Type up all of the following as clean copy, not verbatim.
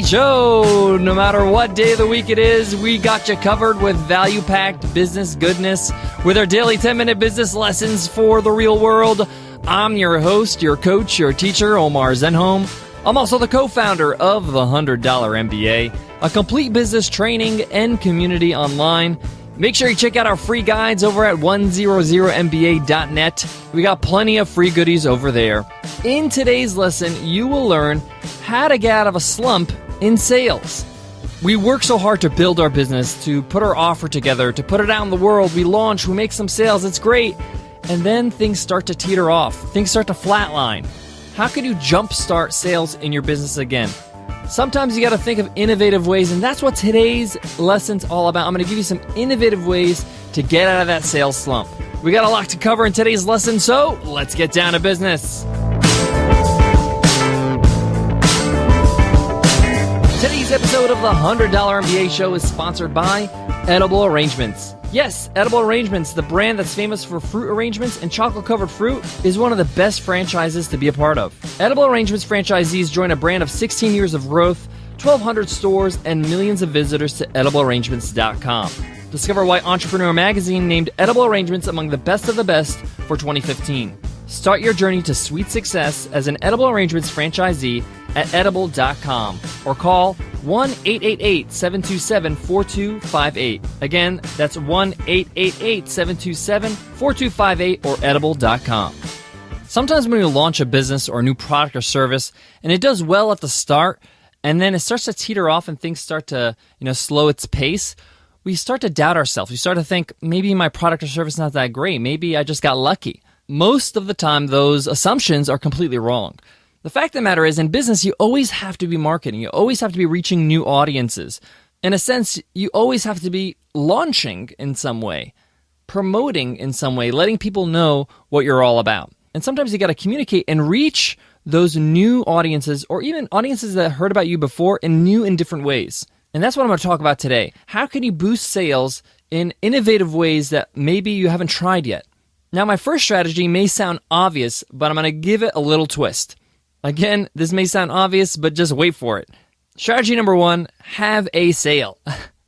right, Joe. No matter what day of the week it is, we got you covered with value-packed business goodness with our daily 10-minute business lessons for the real world. I'm your host, your coach, your teacher, Omar Zenhom. I'm also the co-founder of the $100 MBA, a complete business training and community online. Make sure you check out our free guides over at 100mba.net. We got plenty of free goodies over there. In today's lesson, you will learn how to get out of a slump in sales. We work so hard to build our business, to put our offer together, to put it out in the world. We launch, we make some sales, it's great. And then things start to teeter off. Things start to flatline. How can you jumpstart sales in your business again? Sometimes you got to think of innovative ways, and that's what today's lesson's all about. I'm going to give you some innovative ways to get out of that sales slump. We got a lot to cover in today's lesson, so let's get down to business. Today's episode of the $100 MBA Show is sponsored by Edible Arrangements. Yes, Edible Arrangements, the brand that's famous for fruit arrangements and chocolate-covered fruit, is one of the best franchises to be a part of. Edible Arrangements franchisees join a brand of 16 years of growth, 1,200 stores, and millions of visitors to ediblearrangements.com. Discover why Entrepreneur Magazine named Edible Arrangements among the best of the best for 2015. Start your journey to sweet success as an Edible Arrangements franchisee at edible.com or call 1-888-727-4258. Again, that's 1-888-727-4258 or edible.com. Sometimes when you launch a business or a new product or service and it does well at the start and then it starts to teeter off and things start to, slow its pace, we start to doubt ourselves. We start to think, maybe my product or service is not that great. Maybe I just got lucky. Most of the time, those assumptions are completely wrong. The fact of the matter is, in business, you always have to be marketing. You always have to be reaching new audiences. In a sense, you always have to be launching in some way, promoting in some way, letting people know what you're all about. And sometimes you got to communicate and reach those new audiences or even audiences that heard about you before in new and different ways. And that's what I'm going to talk about today. How can you boost sales in innovative ways that maybe you haven't tried yet? Now, my first strategy may sound obvious, but I'm going to give it a little twist. Again, this may sound obvious, but just wait for it. Strategy number 1, have a sale.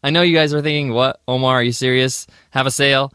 I know you guys are thinking, what? Omar, are you serious? Have a sale?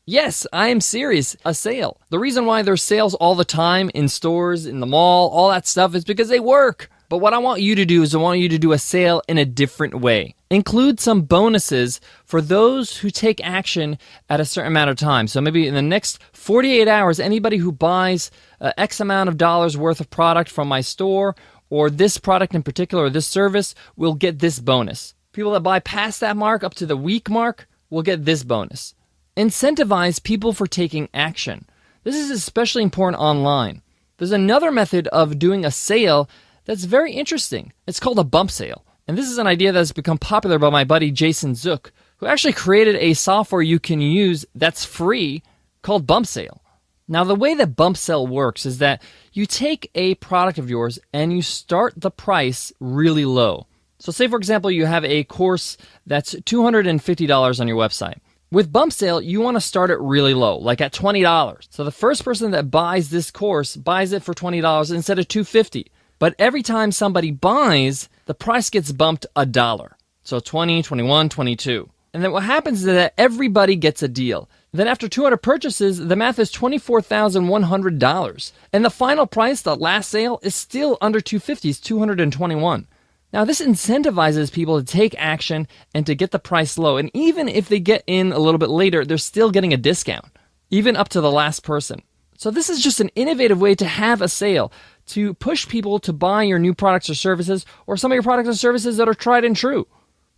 Yes, I am serious. A sale. The reason why there's sales all the time in stores, in the mall, all that stuff is because they work. But what I want you to do is I want you to do a sale in a different way. Include some bonuses for those who take action at a certain amount of time. So maybe in the next 48 hours, anybody who buys X amount of dollars worth of product from my store, or this product in particular, or this service, will get this bonus. People that buy past that mark, up to the week mark, will get this bonus. Incentivize people for taking action. This is especially important online. There's another method of doing a sale that's very interesting. It's called a bump sale. And this is an idea that's become popular by my buddy Jason Zook, who actually created a software you can use that's free called Bump Sale. Now, the way that Bump Sale works is that you take a product of yours and you start the price really low. So say, for example, you have a course that's $250 on your website. With Bump Sale, you want to start it really low, like at $20. So the first person that buys this course buys it for $20 instead of $250. But every time somebody buys, the price gets bumped $1. So 20, 21, 22. And then what happens is that everybody gets a deal. Then after 200 purchases, the math is $24,100. And the final price, the last sale, is still under $250, it's $221. Now this incentivizes people to take action and to get the price low. And even if they get in a little bit later, they're still getting a discount, even up to the last person. So this is just an innovative way to have a sale, to push people to buy your new products or services, or some of your products or services that are tried and true.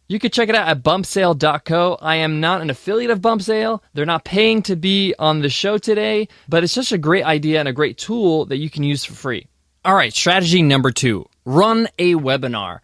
You can check it out at bumpsale.co. I am not an affiliate of Bump Sale. They're not paying to be on the show today, but it's just a great idea and a great tool that you can use for free. All right, strategy number 2, run a webinar.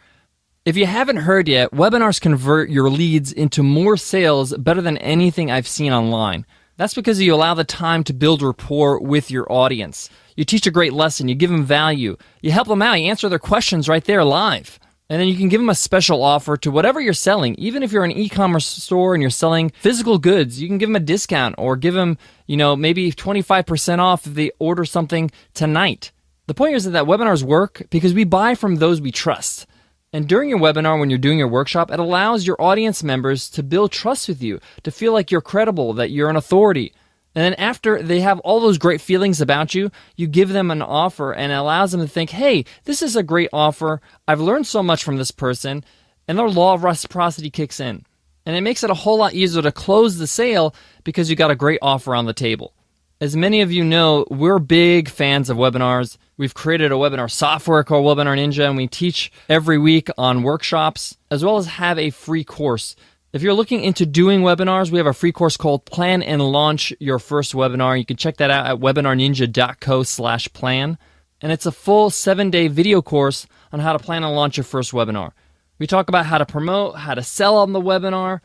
If you haven't heard yet, webinars convert your leads into more sales better than anything I've seen online. That's because you allow the time to build rapport with your audience. You teach a great lesson, you give them value, you help them out, you answer their questions right there live. And then you can give them a special offer to whatever you're selling. Even if you're an e-commerce store and you're selling physical goods, you can give them a discount or give them, maybe 25% off if they order something tonight. The point is that webinars work because we buy from those we trust. And during your webinar, when you're doing your workshop, it allows your audience members to build trust with you, to feel like you're credible, that you're an authority. And then after they have all those great feelings about you, you give them an offer and it allows them to think, hey, this is a great offer. I've learned so much from this person. And their law of reciprocity kicks in. And it makes it a whole lot easier to close the sale because you got a great offer on the table. As many of you know, we're big fans of webinars. We've created a webinar software called Webinar Ninja, and we teach every week on workshops, as well as have a free course. If you're looking into doing webinars, we have a free course called Plan and Launch Your First Webinar. You can check that out at webinarninja.co/plan. And it's a full 7-day video course on how to plan and launch your first webinar. We talk about how to promote, how to sell on the webinar,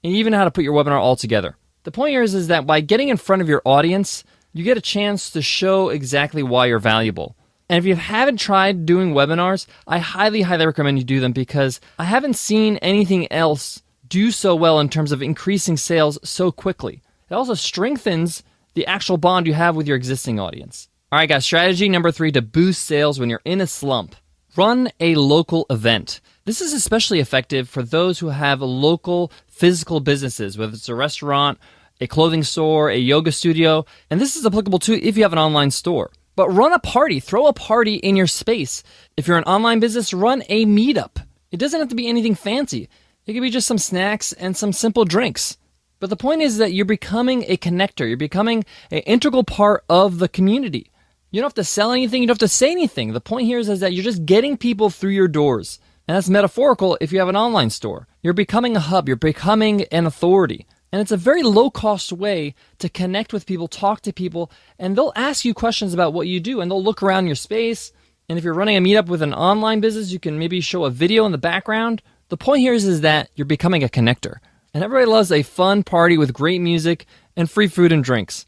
and even how to put your webinar all together. The point here is that by getting in front of your audience, you get a chance to show exactly why you're valuable. And if you haven't tried doing webinars, I highly, highly recommend you do them because I haven't seen anything else do so well in terms of increasing sales so quickly. It also strengthens the actual bond you have with your existing audience. All right, guys, strategy number 3 to boost sales when you're in a slump. Run a local event. This is especially effective for those who have local physical businesses, whether it's a restaurant, a clothing store, a yoga studio, and this is applicable too if you have an online store. But run a party, throw a party in your space. If you're an online business, run a meetup. It doesn't have to be anything fancy. It could be just some snacks and some simple drinks. But the point is that you're becoming a connector. You're becoming an integral part of the community. You don't have to sell anything. You don't have to say anything. The point here is that you're just getting people through your doors. And that's metaphorical if you have an online store. You're becoming a hub. You're becoming an authority. And it's a very low-cost way to connect with people, talk to people, and they'll ask you questions about what you do, and they'll look around your space. And if you're running a meetup with an online business, you can maybe show a video in the background. The point here is that you're becoming a connector. And everybody loves a fun party with great music and free food and drinks.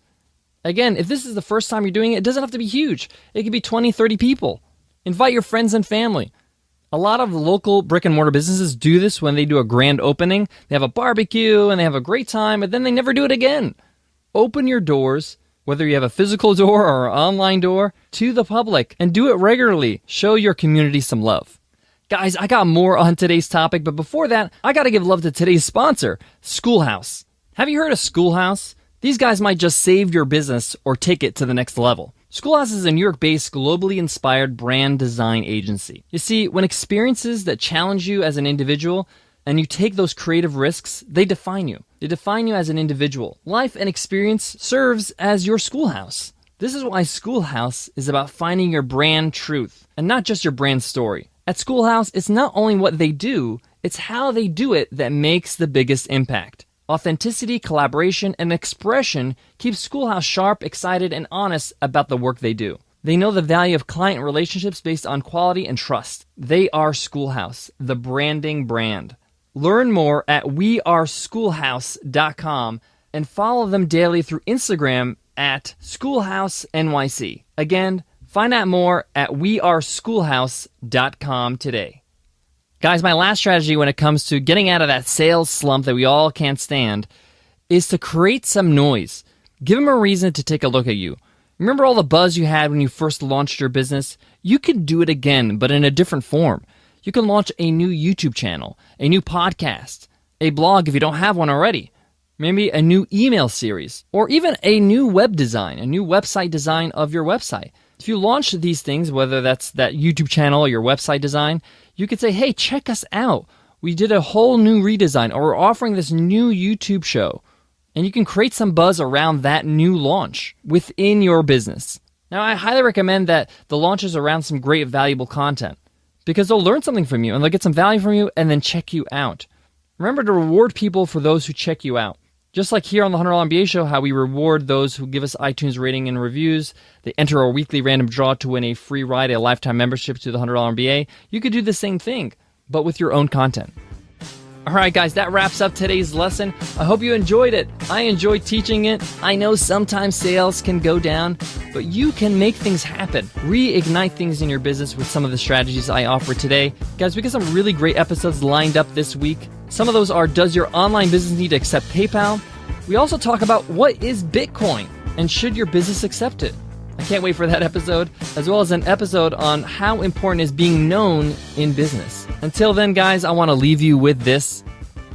Again, if this is the first time you're doing it, it doesn't have to be huge. It could be 20, 30 people. Invite your friends and family. A lot of local brick and mortar businesses do this when they do a grand opening. They have a barbecue and they have a great time, but then they never do it again. Open your doors, whether you have a physical door or an online door, to the public and do it regularly. Show your community some love. Guys, I got more on today's topic, but before that, I got to give love to today's sponsor, Schoolhouse. Have you heard of Schoolhouse? These guys might just save your business or take it to the next level. Schoolhouse is a New York-based, globally inspired brand design agency. You see, when experiences that challenge you as an individual and you take those creative risks, they define you. They define you as an individual. Life and experience serves as your schoolhouse. This is why Schoolhouse is about finding your brand truth and not just your brand story. At Schoolhouse, it's not only what they do, it's how they do it that makes the biggest impact. Authenticity, collaboration, and expression keep Schoolhouse sharp, excited, and honest about the work they do. They know the value of client relationships based on quality and trust. They are Schoolhouse, the branding brand. Learn more at weareschoolhouse.com and follow them daily through Instagram at schoolhousenyc. Again, find out more at weareschoolhouse.com today. Guys, my last strategy when it comes to getting out of that sales slump that we all can't stand is to create some noise. Give them a reason to take a look at you. Remember all the buzz you had when you first launched your business? You can do it again, but in a different form. You can launch a new YouTube channel, a new podcast, a blog if you don't have one already, maybe a new email series, or even a new web design, a new website design of your website. If you launch these things, whether that's that YouTube channel or your website design, you could say, hey, check us out. We did a whole new redesign, or we're offering this new YouTube show. And you can create some buzz around that new launch within your business. Now, I highly recommend that the launch is around some great, valuable content because they'll learn something from you and they'll get some value from you and then check you out. Remember to reward people for those who check you out. Just like here on the $100 MBA Show, how we reward those who give us iTunes rating and reviews. They enter our weekly random draw to win a free ride, a lifetime membership to the $100 MBA. You could do the same thing, but with your own content. All right, guys, that wraps up today's lesson. I hope you enjoyed it. I enjoyed teaching it. I know sometimes sales can go down, but you can make things happen. Reignite things in your business with some of the strategies I offer today. Guys, we got some really great episodes lined up this week. Some of those are, does your online business need to accept PayPal? We also talk about what is Bitcoin and should your business accept it? I can't wait for that episode, as well as an episode on how important is being known in business. Until then, guys, I want to leave you with this.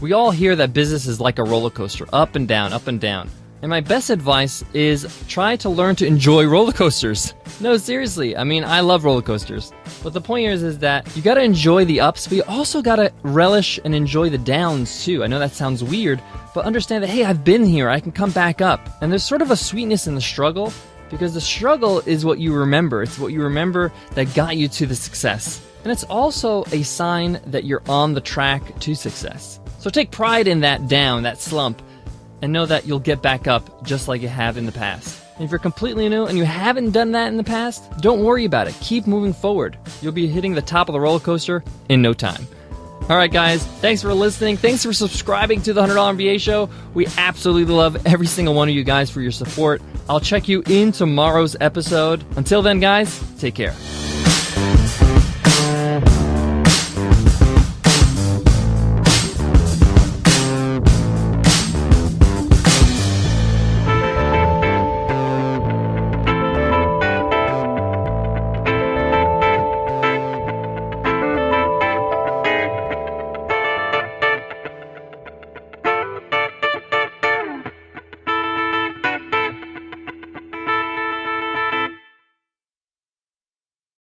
We all hear that business is like a roller coaster, up and down, up and down. And my best advice is try to learn to enjoy roller coasters. No, seriously, I mean, I love roller coasters. But the point is that you got to enjoy the ups, but you also got to relish and enjoy the downs too. I know that sounds weird, but understand that, hey, I've been here, I can come back up. And there's sort of a sweetness in the struggle, because the struggle is what you remember. It's what you remember that got you to the success. And it's also a sign that you're on the track to success. So take pride in that down, that slump, and know that you'll get back up just like you have in the past. And if you're completely new and you haven't done that in the past, don't worry about it. Keep moving forward. You'll be hitting the top of the roller coaster in no time. All right, guys, thanks for listening. Thanks for subscribing to the $100 MBA Show. We absolutely love every single one of you guys for your support. I'll check you in tomorrow's episode. Until then, guys, take care.